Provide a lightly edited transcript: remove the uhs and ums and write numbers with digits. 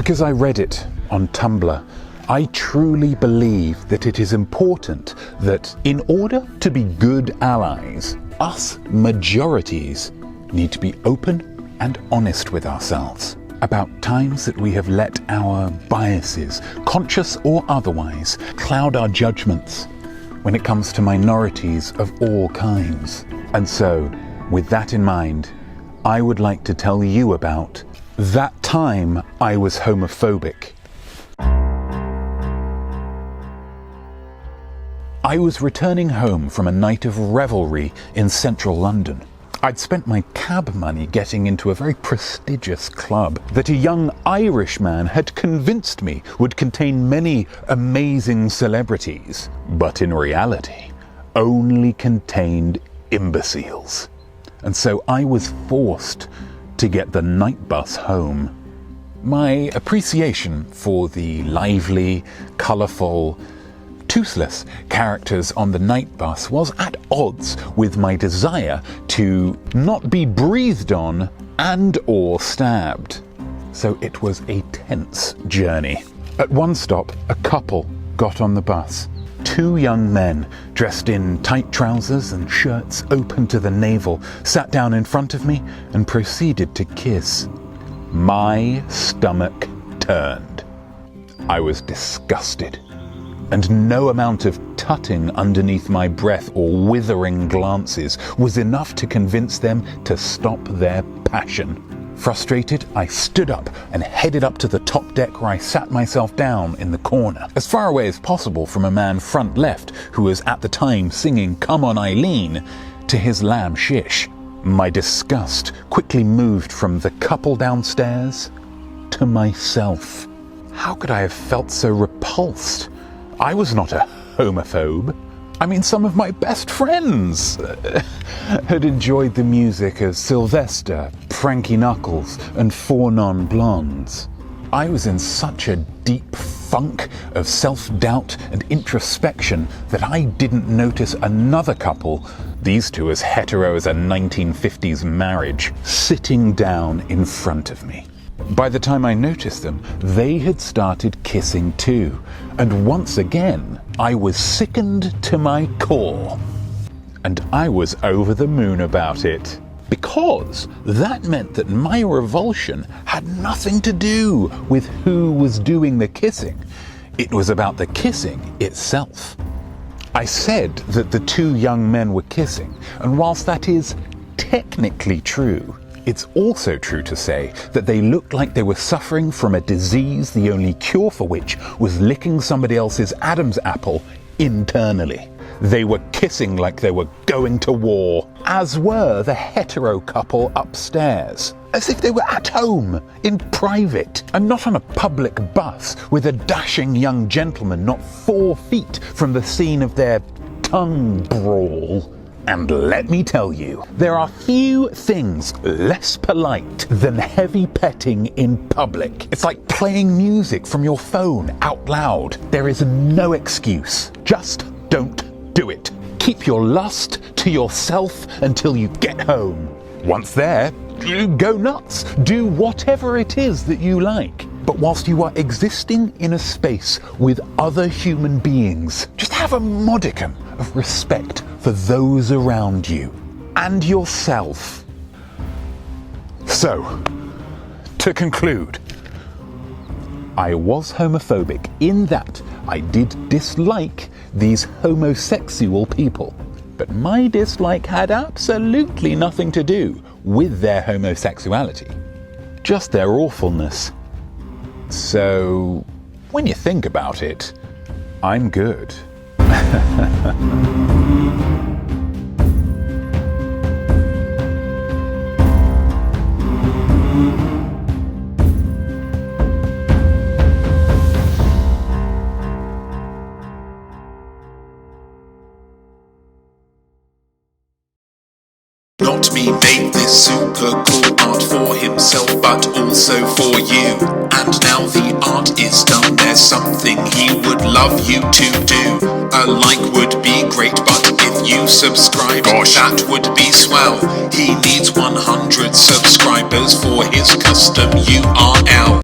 Because I read it on Tumblr, I truly believe that it is important that in order to be good allies, us majorities need to be open and honest with ourselves about times that we have let our biases, conscious or otherwise, cloud our judgments when it comes to minorities of all kinds. And so, with that in mind, I would like to tell you about that time I was homophobic. I was returning home from a night of revelry in central London. I'd spent my cab money getting into a very prestigious club that a young Irishman had convinced me would contain many amazing celebrities, but in reality only contained imbeciles. And so I was forced to get the night bus home. My appreciation for the lively, colourful, toothless characters on the night bus was at odds with my desire to not be breathed on and or stabbed. So it was a tense journey. At one stop, a couple got on the bus. Two young men, dressed in tight trousers and shirts open to the navel, sat down in front of me and proceeded to kiss. My stomach turned. I was disgusted, and no amount of tutting underneath my breath or withering glances was enough to convince them to stop their passion. Frustrated, I stood up and headed up to the top deck, where I sat myself down in the corner, as far away as possible from a man front left who was at the time singing "Come On Eileen" to his lamb shish. My disgust quickly moved from the couple downstairs to myself. How could I have felt so repulsed? I was not a homophobe. I mean, some of my best friends had enjoyed the music of Sylvester, Frankie Knuckles, and Four Non-Blondes. I was in such a deep funk of self-doubt and introspection that I didn't notice another couple, these two as hetero as a 1950s marriage, sitting down in front of me. By the time I noticed them, they had started kissing too, and once again, I was sickened to my core. And I was over the moon about it, because that meant that my revulsion had nothing to do with who was doing the kissing. It was about the kissing itself. I said that the two young men were kissing, and whilst that is technically true, it's also true to say that they looked like they were suffering from a disease, the only cure for which was licking somebody else's Adam's apple internally. They were kissing like they were going to war, as were the hetero couple upstairs, as if they were at home, in private, and not on a public bus with a dashing young gentleman not 4 feet from the scene of their tongue brawl. And let me tell you, there are few things less polite than heavy petting in public. It's like playing music from your phone out loud. There is no excuse. Just don't do it. Keep your lust to yourself until you get home. Once there, go nuts. Do whatever it is that you like. But whilst you are existing in a space with other human beings, just have a modicum of respect for those around you and yourself. So, to conclude, I was homophobic in that I did dislike these homosexual people. But my dislike had absolutely nothing to do with their homosexuality, just their awfulness. So, when you think about it, I'm good. Notme made this super cool art for himself, but also for you. And now the art is done, there's something he would love you to do. A like would be great, but if you subscribe, that would be swell. He needs 100 subscribers for his custom URL.